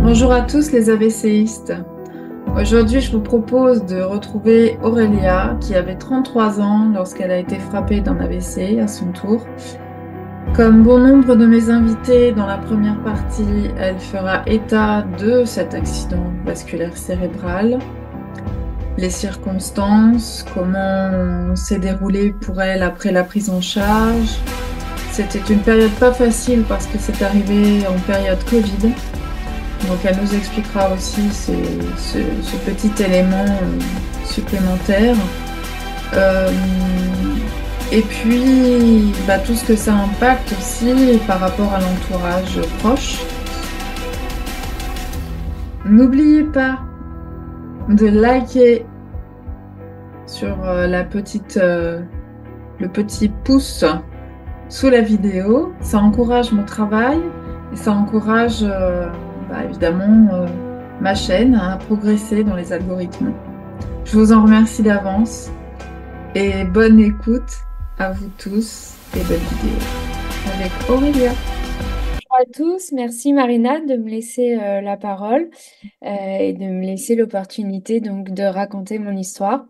Bonjour à tous les AVCistes. Aujourd'hui, je vous propose de retrouver Aurélia qui avait 33 ans lorsqu'elle a été frappée d'un AVC à son tour. Comme bon nombre de mes invités dans la première partie, elle fera état de cet accident vasculaire cérébral, les circonstances, comment s'est déroulé pour elle après la prise en charge. C'était une période pas facile parce que c'est arrivé en période Covid. Donc elle nous expliquera aussi ce petit élément supplémentaire. Euh, et puis tout ce que ça impacte aussi par rapport à l'entourage proche. N'oubliez pas de liker sur le petit pouce sous la vidéo. Ça encourage mon travail et ça encourage évidemment ma chaîne à progresser dans les algorithmes. Je vous en remercie d'avance et bonne écoute à vous tous et bonne vidéo avec Aurélia. Bonjour à tous, merci Marina de me laisser la parole et de me laisser l'opportunité donc de raconter mon histoire.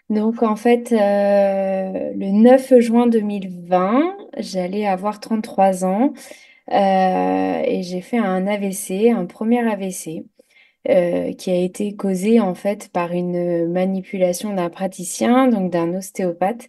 Donc en fait, le 9 juin 2020, j'allais avoir 33 ans et j'ai fait un AVC, un premier AVC qui a été causé en fait par une manipulation d'un praticien, donc d'un ostéopathe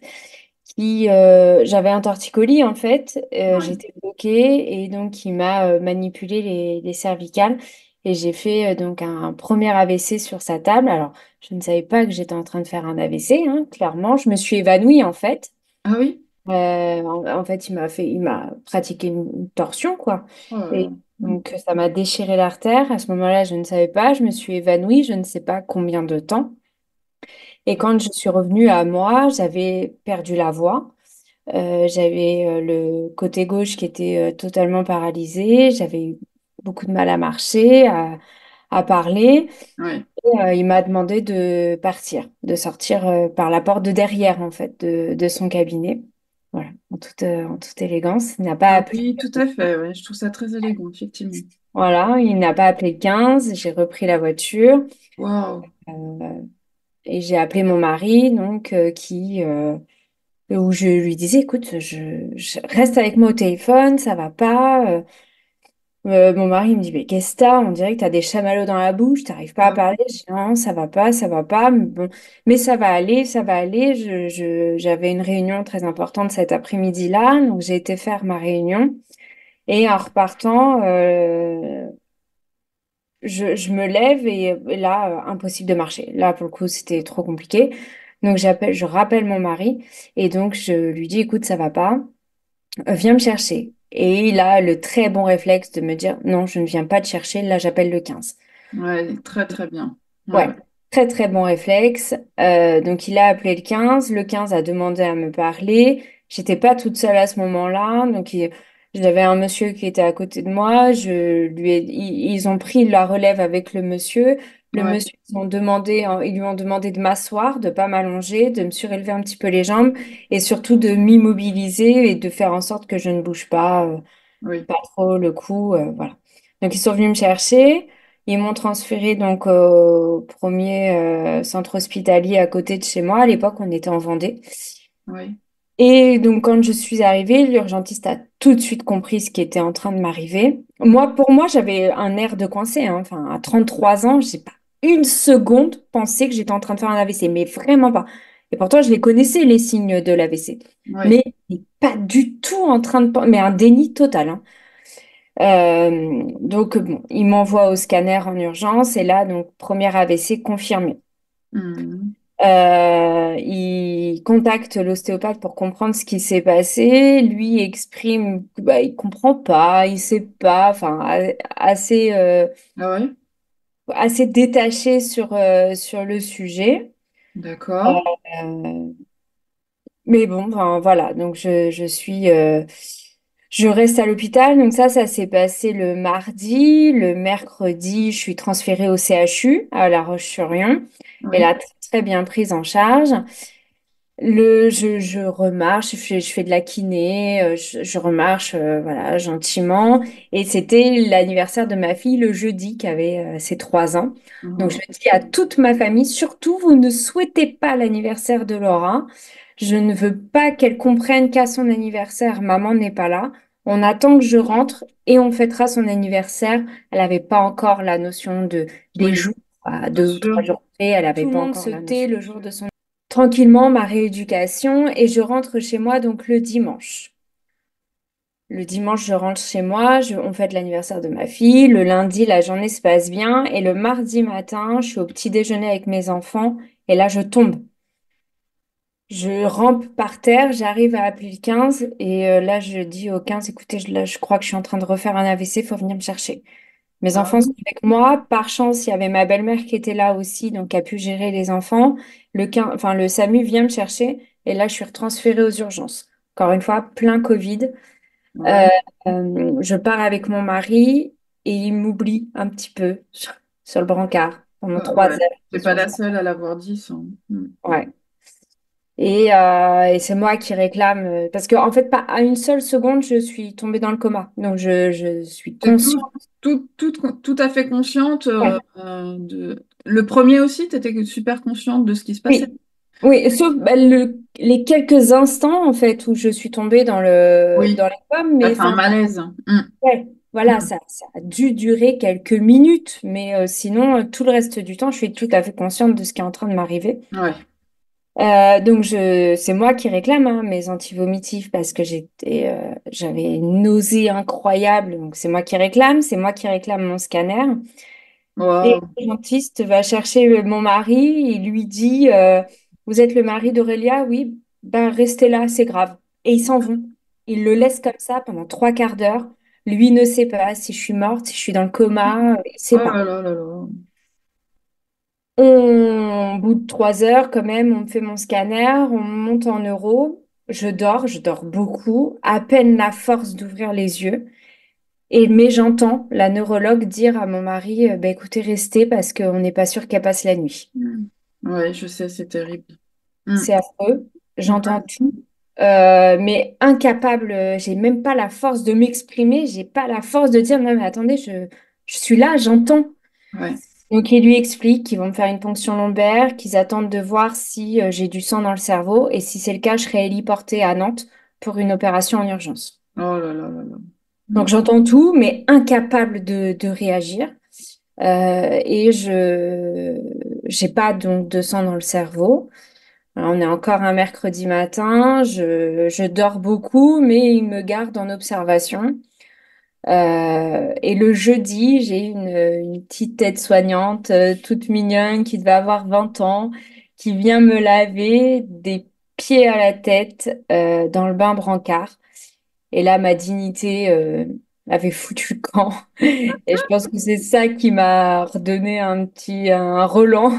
j'avais un torticolis en fait, Ouais. j'étais bloquée et donc il m'a manipulé les cervicales et j'ai fait donc un premier AVC sur sa table. Alors je ne savais pas que j'étais en train de faire un AVC, hein, clairement, je me suis évanouie en fait. Ah oui? En fait il m'a pratiqué une torsion quoi. Oh là Et là. donc ça m'a déchiré l'artère. À ce moment-là, je ne savais pas, je me suis évanouie, je ne sais pas combien de temps. Et quand je suis revenue à moi, j'avais perdu la voix. J'avais le côté gauche qui était totalement paralysé. J'avais eu beaucoup de mal à marcher, à parler. Ouais. Et, il m'a demandé de partir, de sortir par la porte de derrière, en fait, de son cabinet. Voilà, en toute élégance. Il n'a pas Ah appelé. oui, tout à fait. Ouais. Je trouve ça très élégant, effectivement. Voilà, il n'a pas appelé le 15. J'ai repris la voiture Waouh. euh, et j'ai appelé mon mari, donc, où je lui disais, écoute, je reste avec moi au téléphone, ça va pas. Mon mari me dit, mais qu'est-ce que t'as? On dirait que t'as des chamallows dans la bouche, t'arrives pas à Ah parler. Je dis, non, ça va pas, ça va pas. Mais, bon, mais ça va aller, ça va aller. J'avais une réunion très importante cet après-midi-là, donc j'ai été faire ma réunion. Et en repartant, je me lève et là, impossible de marcher. Là, pour le coup, c'était trop compliqué. Donc je rappelle mon mari et donc je lui dis, écoute, ça va pas. Viens me chercher. Et il a le très bon réflexe de me dire, non, je ne viens pas te chercher, là j'appelle le 15. ouais, très très bien. Ouais, Ouais, ouais. très très bon réflexe. Donc il a appelé le 15. Le 15 a demandé à me parler. J'étais pas toute seule à ce moment-là, j'avais un monsieur qui était à côté de moi. Ils ont pris la relève avec le monsieur. Le Ouais, monsieur, ils lui ont demandé de m'asseoir, de pas m'allonger, de me surélever un petit peu les jambes et surtout de m'immobiliser et de faire en sorte que je ne bouge pas, oui. pas trop le cou, voilà. Donc ils sont venus me chercher. Ils m'ont transféré donc au premier centre hospitalier à côté de chez moi. À l'époque, on était en Vendée. Oui. Et donc, quand je suis arrivée, l'urgentiste a tout de suite compris ce qui était en train de m'arriver. Moi, pour moi, j'avais un air de coincé, hein. Enfin, à 33 ans, j'ai pas une seconde pensé que j'étais en train de faire un AVC, mais vraiment pas. Et pourtant, je les connaissais, les signes de l'AVC. Oui. Mais pas du tout en train de... Mais un déni total, hein. Donc, bon, il m'envoie au scanner en urgence et là, donc, premier AVC confirmé. Mhm. Il contacte l'ostéopathe pour comprendre ce qui s'est passé. Lui exprime que bah, il comprend pas, il sait pas, enfin, Ah ouais? assez détaché sur le sujet. D'accord. Euh, mais bon, ben, voilà, donc je reste à l'hôpital. Donc ça s'est passé le mardi. Le mercredi, je suis transférée au CHU à La Roche-sur-Yon. Elle Oui. a très, très bien prise en charge. Je remarche, je fais de la kiné, je remarche, voilà, gentiment. Et c'était l'anniversaire de ma fille le jeudi, qui avait ses 3 ans. Donc, je Oh, dis à toute ma famille, surtout, vous ne souhaitez pas l'anniversaire de Laura. Je ne veux pas qu'elle comprenne qu'à son anniversaire, maman n'est pas là. On attend que je rentre et on fêtera son anniversaire. Elle n'avait pas encore la notion des oui, jours, à bien 2 ou 3 jours près. Elle avait tout le pas monde encore se la tait notion. le jour de son... Tranquillement ma rééducation et je rentre chez moi donc le dimanche. Le dimanche, je rentre chez moi, on fête l'anniversaire de ma fille. Le lundi, la journée se passe bien. Et le mardi matin, je suis au petit déjeuner avec mes enfants et là, je tombe. Je rampe par terre, j'arrive à appeler le 15 et là, je dis au 15, écoutez, là, je crois que je suis en train de refaire un AVC, il faut venir me chercher. Mes Ah enfants sont oui. avec moi. Par chance, il y avait ma belle-mère qui était là aussi, donc qui a pu gérer les enfants. Le SAMU vient me chercher et là, je suis retransférée aux urgences. Encore une fois, plein Covid. Euh, Ouais. je pars avec mon mari et il m'oublie un petit peu sur le brancard pendant trois Ouais. heures. T'es pas la seule à l'avoir dit, ça. Mm. Ouais. Et c'est moi qui réclame, parce que en fait, pas à une seule seconde, je suis tombée dans le coma. Donc, je suis T'es consciente. tout à fait consciente Ouais. de... Le premier aussi, tu étais super consciente de ce qui se passait. Oui, oui, sauf bah, les quelques instants en fait où je suis tombée Oui, dans les pommes, ça mais fait un enfin malaise. Mm. ouais, voilà, Mm. ça a dû durer quelques minutes, mais sinon tout le reste du temps, je suis tout à fait consciente de ce qui est en train de m'arriver. Ouais. Donc c'est moi qui réclame hein, mes antivomitifs parce que j'avais une nausée incroyable, donc c'est moi qui réclame, c'est moi qui réclame mon scanner. Et Wow. le dentiste va chercher mon mari, il lui dit vous êtes le mari d'Aurélia? Oui, ben restez là, c'est grave. Et ils s'en vont. Ils le laissent comme ça pendant 3 quarts d'heure. Lui ne sait pas si je suis morte, si je suis dans le coma, il ne Oh sait pas. là là là là. Au bout de 3 heures, quand même, on me fait mon scanner, on monte en neuro. Je dors beaucoup, à peine la force d'ouvrir les yeux. Mais j'entends la neurologue dire à mon mari, bah, écoutez, restez parce qu'on n'est pas sûr qu'elle passe la nuit. Mm. Ouais, je sais, c'est terrible. Mm. C'est affreux, j'entends Ouais. tout, mais incapable, j'ai même pas la force de m'exprimer, j'ai pas la force de dire, non mais attendez, je suis là, j'entends. Ouais. Donc il lui explique qu'ils vont me faire une ponction lombaire, qu'ils attendent de voir si j'ai du sang dans le cerveau, et si c'est le cas, je serai héliportée à Nantes pour une opération en urgence. Oh là là là là. Mm. Donc j'entends tout, mais incapable de réagir. Et je j'ai pas donc de sang dans le cerveau. Alors, on est encore un mercredi matin, je dors beaucoup, mais il me garde en observation. Et le jeudi, j'ai une petite aide-soignante toute mignonne qui devait avoir 20 ans, qui vient me laver des pieds à la tête dans le bain brancard. Et là, ma dignité avait foutu le camp. Et je pense que c'est ça qui m'a redonné un relan.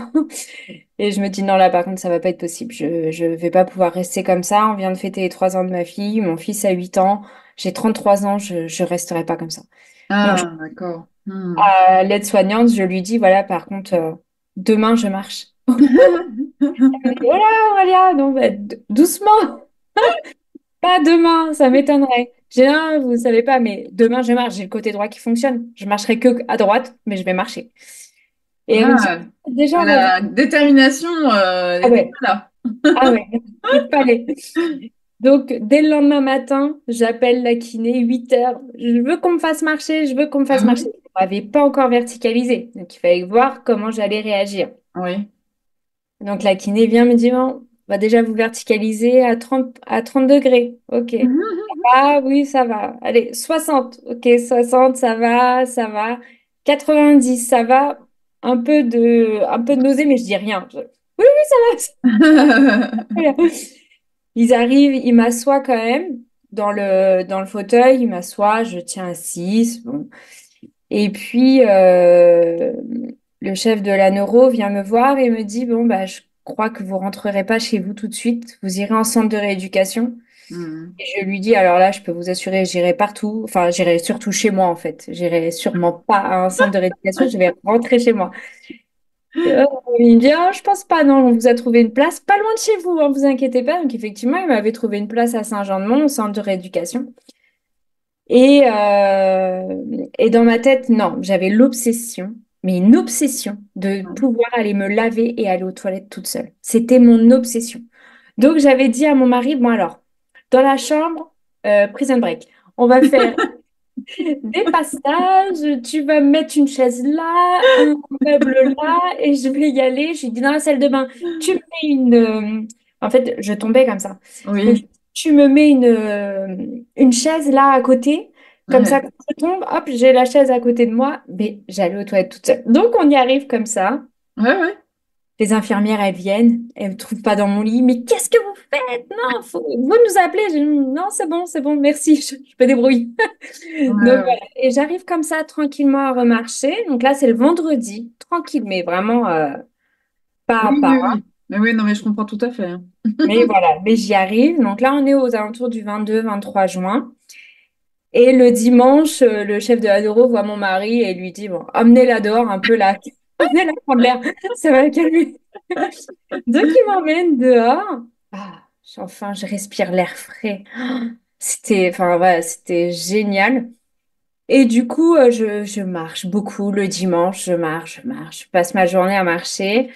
Et je me dis, non, là, par contre, ça va pas être possible. Je vais pas pouvoir rester comme ça. On vient de fêter les 3 ans de ma fille. Mon fils a 8 ans. J'ai 33 ans. Je resterai pas comme ça. Donc, Ah, d'accord. Mm. à l'aide-soignante, je lui dis, voilà, par contre, demain, je marche. Elle me dit, oh là, Aurélia, non, bah, doucement. Pas demain, ça m'étonnerait. J'ai un, vous savez pas, mais demain je marche. J'ai le côté droit qui fonctionne. Je marcherai que à droite, mais je vais marcher. Et elle me dit, Ah, déjà, vas-y. la détermination Ah était ouais, pas ah ouais, il fallait. Donc, dès le lendemain matin, j'appelle la kiné, 8 heures. Je veux qu'on me fasse marcher, je veux qu'on me fasse là. marcher. On m'avait pas encore verticalisé, donc il fallait voir comment j'allais réagir. Oui. Donc, la kiné vient me dire, bon, on va déjà vous verticaliser à 30 degrés. OK. Ah oui, ça va. Allez, 60. Ok, 60, ça va, ça va. 90, ça va. Un peu de nausée, mais je dis rien. Oui, oui, ça va. Ils arrivent, ils m'assoient quand même dans le fauteuil. Ils m'assoient, je tiens assis. Bon. Et puis, le chef de la neuro vient me voir et me dit, bon, bah, je crois que vous rentrerez pas chez vous tout de suite. Vous irez en centre de rééducation. Hmm. Et je lui dis, alors là, je peux vous assurer, j'irai partout. Enfin, j'irai surtout chez moi, en fait. J'irai sûrement pas à un centre de rééducation, je vais rentrer chez moi. Il me dit, oh, je pense pas, non, on vous a trouvé une place pas loin de chez vous, hein, vous inquiétez pas. Donc effectivement, il m'avait trouvé une place à Saint-Jean-de-Mont, au centre de rééducation. Et dans ma tête, non, j'avais l'obsession, mais une obsession de Ouais. pouvoir aller me laver et aller aux toilettes toute seule. C'était mon obsession. Donc j'avais dit à mon mari, bon alors, dans la chambre, prison break, on va faire des passages, tu vas mettre une chaise là, un meuble là, et je vais y aller. Je lui dis dans la salle de bain, tu me mets En fait, je tombais comme ça. Donc, Oui, tu me mets une chaise là à côté, comme ça, ouais, quand je tombe, hop, j'ai la chaise à côté de moi, mais j'allais aux toilettes toute seule. Donc, on y arrive comme ça. ouais, ouais, Les infirmières, elles viennent, elles ne me trouvent pas dans mon lit. Mais qu'est-ce que vous faites? Non, vous nous appelez. Non, c'est bon, merci, je me débrouille. ouais, Donc ouais. voilà, et j'arrive comme ça tranquillement à remarcher. Donc là, c'est le vendredi, tranquille, mais vraiment pas Oui, à pas. oui, oui. Mais oui, non, mais je comprends tout à fait, hein. Mais voilà, mais j'y arrive. Donc là, on est aux alentours du 22-23 juin. Et le dimanche, le chef de la Doro voit mon mari et lui dit, bon, emmenez-la dehors un peu là. Emmenez-la prendre l'air, ça va la calmer. Donc il m'emmène dehors. Ah, enfin, je respire l'air frais. C'était, enfin, voilà, c'était génial. Et du coup, je marche beaucoup le dimanche, je marche, je passe ma journée à marcher,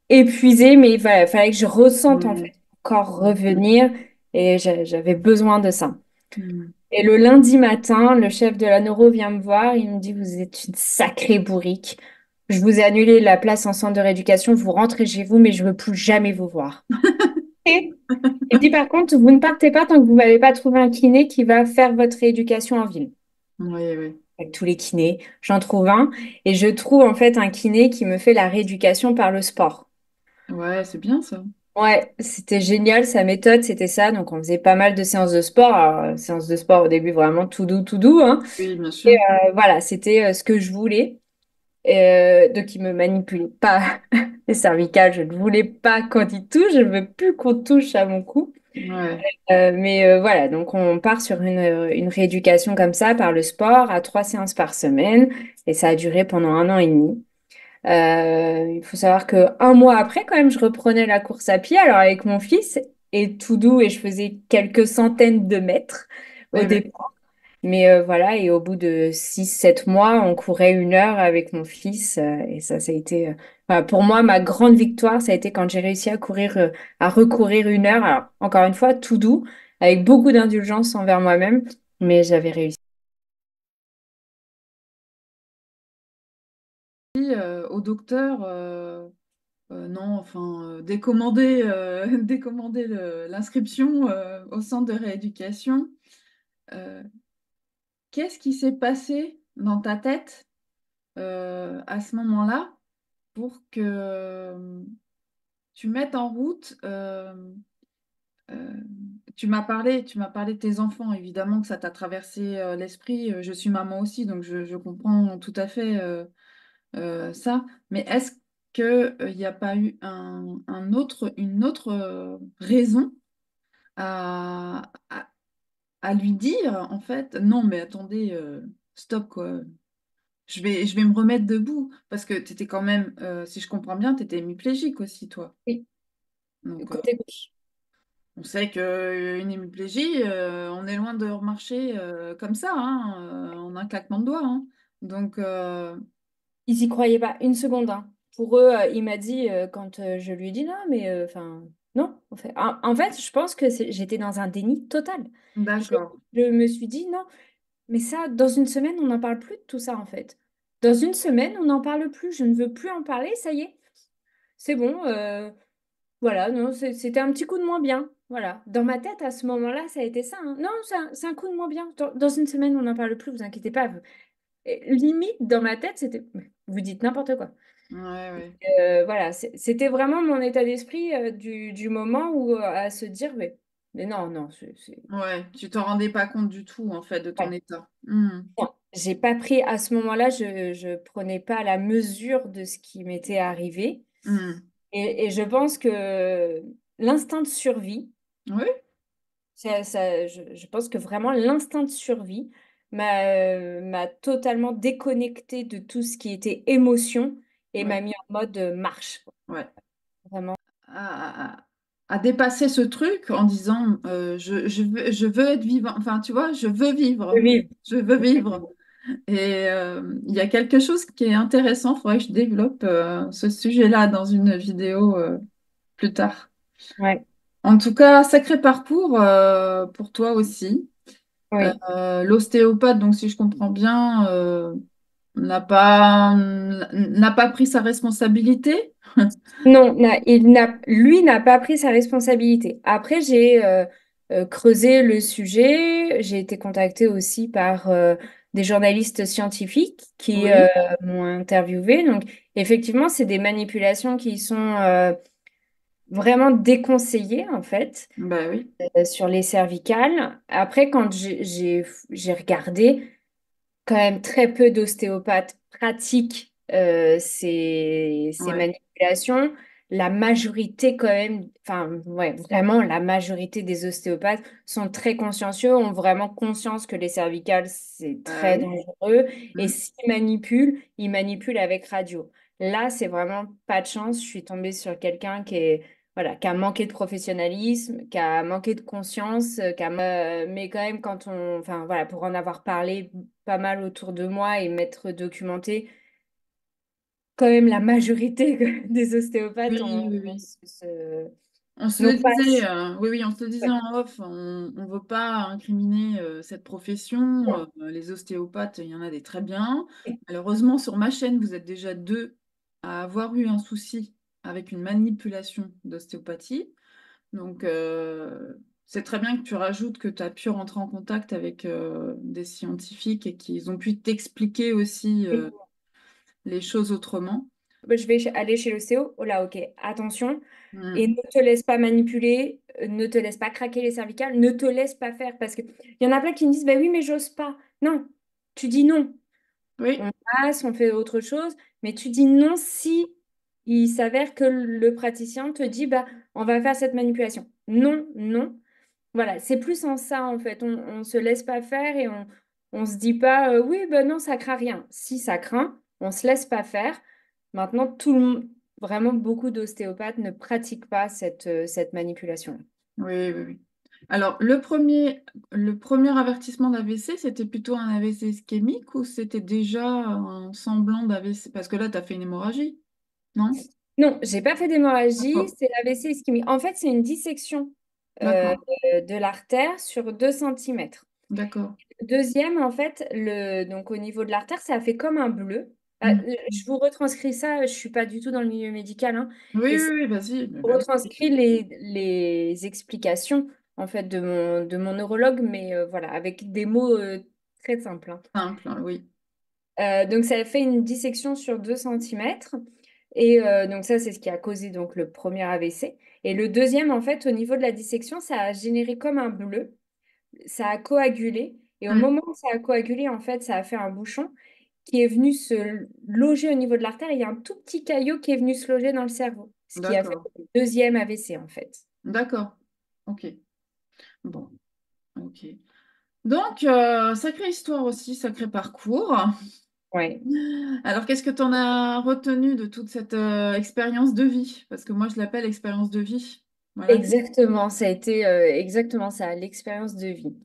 épuisée, mais il fallait que je ressente en Ouais. fait mon corps revenir et j'avais besoin de ça. Mm. Et le lundi matin, le chef de la neuro vient me voir, il me dit, vous êtes une sacrée bourrique. Je vous ai annulé la place en centre de rééducation, vous rentrez chez vous, mais je veux plus jamais vous voir. Et il me dit, par contre, vous ne partez pas tant que vous m'avez pas trouvé un kiné qui va faire votre rééducation en ville. Oui, oui. Avec tous les kinés. J'en trouve un et je trouve en fait un kiné qui me fait la rééducation par le sport. Ouais, c'est bien ça. Ouais, c'était génial, sa méthode, c'était ça. Donc, on faisait pas mal de séances de sport. Alors, séances de sport au début, vraiment tout doux, hein. Oui, bien sûr. Voilà, c'était ce que je voulais. Donc, il me manipulait pas les cervicales. Je ne voulais pas qu'on y touche. Je ne veux plus qu'on touche à mon cou. Ouais, Mais voilà, donc on part sur une rééducation comme ça par le sport à 3 séances par semaine. Et ça a duré pendant 1 an et demi. Il faut savoir que 1 mois après, quand même, je reprenais la course à pied, alors avec mon fils, et tout doux, et je faisais quelques centaines de mètres au ouais, ouais. départ. Mais voilà, et au bout de 6, 7 mois, on courait 1 heure avec mon fils. Et ça a été, voilà, pour moi, ma grande victoire, ça a été quand j'ai réussi à recourir 1 heure. Alors, encore une fois, tout doux, avec beaucoup d'indulgence envers moi-même, mais j'avais réussi. Au docteur, non, enfin, décommander, décommander l'inscription au centre de rééducation. Euh, Qu'est-ce qui s'est passé dans ta tête à ce moment-là pour que tu mettes en route euh, tu m'as parlé de tes enfants, évidemment que ça t'a traversé l'esprit. Je suis maman aussi, donc je comprends tout à fait ça. Mais est-ce qu'il n'y a pas eu une autre raison à, à lui dire, en fait, non, mais attendez, stop, quoi. Je vais me remettre debout. Parce que tu étais quand même, si je comprends bien, tu étais hémiplégique aussi, toi. Oui, Donc, côté gauche. on sait qu'une hémiplégie, on est loin de remarcher comme ça, hein, en un claquement de doigts, hein. Donc, Ils y croyaient pas une seconde, hein. Pour eux, il m'a dit quand je lui ai dit non, mais enfin non. En fait, je pense que j'étais dans un déni total. Je, d'accord. je me suis dit non, mais ça, dans une semaine, on n'en parle plus de tout ça en fait. Dans une semaine, on n'en parle plus. Je ne veux plus en parler. Ça y est, c'est bon. Voilà, non, c'était un petit coup de moins bien. Voilà. Dans ma tête, à ce moment-là, ça a été ça, hein. Non, c'est un coup de moins bien. Dans une semaine, on n'en parle plus. Vous inquiétez pas. Et limite, dans ma tête, c'était vous dites n'importe quoi. Ouais, ouais. Voilà, c'était vraiment mon état d'esprit du moment où à se dire, mais non, non, Ouais, tu t'en rendais pas compte du tout, en fait, de ton ouais. état. Hmm. Non, j'ai pas pris à ce moment-là, je prenais pas la mesure de ce qui m'était arrivé. Hmm. Et je pense que l'instinct de survie, Oui, je pense que vraiment l'instinct de survie m'a totalement déconnecté de tout ce qui était émotion et Ouais, m'a mis en mode marche, ouais. vraiment. À dépasser ce truc en disant je veux être vivant, enfin tu vois, je veux De vivre, vivre. je veux vivre. Et il y a quelque chose qui est intéressant, il faudrait que je développe ce sujet-là dans une vidéo plus tard. Ouais, En tout cas, sacré parcours pour toi aussi. oui. L'ostéopathe, donc si je comprends bien, n'a pas pris sa responsabilité. Non, lui n'a pas pris sa responsabilité. Après, j'ai creusé le sujet. J'ai été contactée aussi par des journalistes scientifiques qui Oui, m'ont interviewée. Donc, effectivement, c'est des manipulations qui sont vraiment déconseillées, en fait, bah oui, sur les cervicales. Après, quand j'ai regardé, quand même très peu d'ostéopathes pratiquent ces ouais, manipulations. La majorité quand même, enfin ouais, vraiment la majorité des ostéopathes sont très consciencieux, ont vraiment conscience que les cervicales, c'est bah très oui. dangereux. Et Mm. s'ils ils manipulent avec radio. Là, c'est vraiment pas de chance. Je suis tombée sur quelqu'un voilà, qui a manqué de professionnalisme, qui a manqué de conscience, mais quand même, enfin voilà, pour en avoir parlé pas mal autour de moi et m'être documentée, quand même la majorité des ostéopathes Oui, oui, oui. On se le n'ont pas. disait, oui, oui, on se le disait en off, on ne veut pas incriminer cette profession. Les ostéopathes, il y en a des très bien. Malheureusement, sur ma chaîne, vous êtes déjà deux à avoir eu un souci avec une manipulation d'ostéopathie. Donc, c'est très bien que tu rajoutes que tu as pu rentrer en contact avec des scientifiques et qu'ils ont pu t'expliquer aussi les choses autrement. Je vais aller chez l'ostéo. Oh là, ok, attention. Et Mm. ne te laisse pas manipuler, ne te laisse pas craquer les cervicales, ne te laisse pas faire. Parce qu'il y en a plein qui me disent, bah oui, mais j'ose pas. Non, tu dis non. Oui, On passe, on fait autre chose, mais tu dis non si il s'avère que le praticien te dit, bah, on va faire cette manipulation. Non, non. Voilà, c'est plus en ça en fait. On se laisse pas faire et on se dit pas, oui, ben non, ça craint rien. Si ça craint, on se laisse pas faire. Maintenant, vraiment beaucoup d'ostéopathes ne pratiquent pas cette manipulation. oui, oui, oui. Alors, le premier avertissement d'AVC, c'était plutôt un AVC ischémique ou c'était déjà un semblant d'AVC? Parce que là, tu as fait une hémorragie, non? Non, j'ai pas fait d'hémorragie, D'accord, c'est l'AVC ischémique. En fait, c'est une dissection euh, d'accord, de l'artère sur 2 centimètres. d'accord. Le deuxième, en fait, donc au niveau de l'artère, ça a fait comme un bleu. Mm. Je vous retranscris ça, je suis pas du tout dans le milieu médical, hein, Oui, et oui, c'est oui, vas-y. je retranscris les explications en fait de mon neurologue, mais voilà, avec des mots très simples, hein. Simple, hein, oui. Donc ça a fait une dissection sur 2 centimètres. Et donc ça, c'est ce qui a causé donc le premier AVC. Et le deuxième, en fait, au niveau de la dissection, ça a généré comme un bleu. Ça a coagulé. Et au Mm. moment où ça a coagulé, en fait, ça a fait un bouchon qui est venu se loger au niveau de l'artère. Et il y a un tout petit caillot qui est venu se loger dans le cerveau. Ce qui a fait D'accord, le deuxième AVC, en fait. d'accord. Ok, bon, ok. Donc, sacrée histoire aussi, sacré parcours. Ouais. Alors, qu'est-ce que tu en as retenu de toute cette expérience de vie? Parce que moi, je l'appelle expérience de vie. Voilà. Exactement, ça a été exactement ça, l'expérience de vie.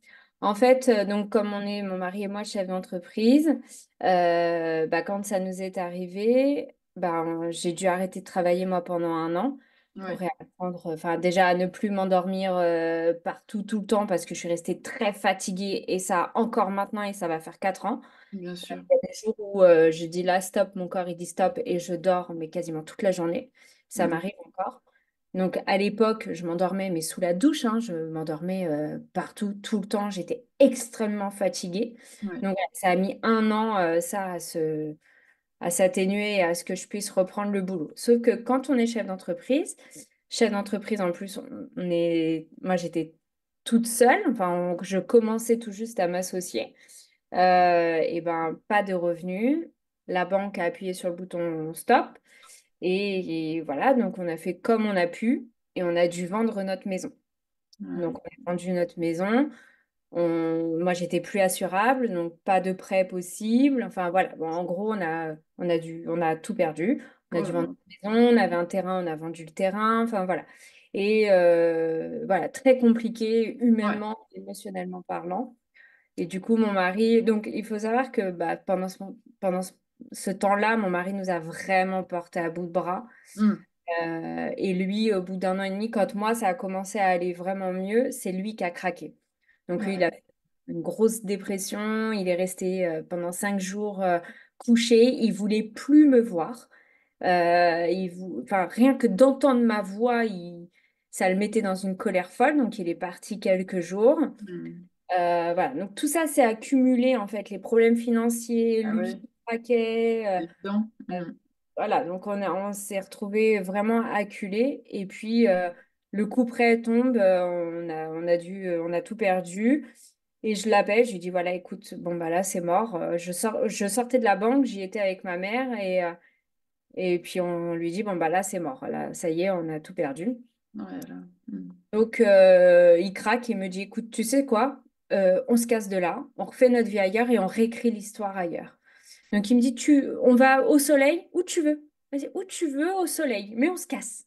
En fait, donc comme on est, mon mari et moi, chefs d'entreprise, bah, quand ça nous est arrivé, bah, j'ai dû arrêter de travailler moi pendant un an pour Ouais, réapprendre, enfin déjà à ne plus m'endormir partout tout le temps parce que je suis restée très fatiguée et ça encore maintenant et ça va faire 4 ans. bien sûr. Il y a des jours où je dis là stop, mon corps il dit stop et je dors mais quasiment toute la journée. Ça Mm. m'arrive encore. Donc à l'époque, je m'endormais mais sous la douche, hein, je m'endormais partout, tout le temps. J'étais extrêmement fatiguée. Ouais. Donc ouais, ça a mis un an ça à s'atténuer et à ce que je puisse reprendre le boulot. Sauf que quand on est chef d'entreprise en plus, moi j'étais toute seule. Enfin, je commençais tout juste à m'associer. Et ben, pas de revenus. La banque a appuyé sur le bouton stop. Et voilà, donc on a fait comme on a pu et on a dû vendre notre maison. Ouais. Donc on a vendu notre maison. Moi, j'étais plus assurable, donc pas de prêt possible. Enfin, voilà. Bon, en gros, on a tout perdu. On a Oh dû là vendre là. une maison, on avait un terrain, on a vendu le terrain. Enfin, voilà. Et voilà, très compliqué Ouais. humainement, émotionnellement parlant. Et du coup, mon mari, donc il faut savoir que bah, pendant ce temps-là, mon mari nous a vraiment porté à bout de bras. Hmm. Et lui, au bout d'un an et demi, quand moi, ça a commencé à aller vraiment mieux, c'est lui qui a craqué. Donc lui, il Ouais. a fait une grosse dépression. Il est resté pendant 5 jours couché. Il voulait plus me voir. Enfin, rien que d'entendre ma voix, ça le mettait dans une colère folle. Donc il est parti quelques jours. Hmm. Voilà. Donc tout ça s'est accumulé, en fait, les problèmes financiers, Ah lui ouais, qui craquait. évident. Hmm. Voilà, donc on s'est retrouvés vraiment acculés. Et puis, le coup près tombe, on a tout perdu. Et je l'appelle, je lui dis, voilà, écoute, bon, bah là, c'est mort. Je sortais de la banque, j'y étais avec ma mère. Et puis, on lui dit, bon, bah là, c'est mort. Là, ça y est, on a tout perdu. Ouais, là. Hmm. Donc, il craque et me dit, écoute, tu sais quoi? On se casse de là, on refait notre vie ailleurs et on réécrit l'histoire ailleurs. Donc il me dit, on va au soleil où tu veux. Vas-y, où tu veux au soleil, mais on se casse.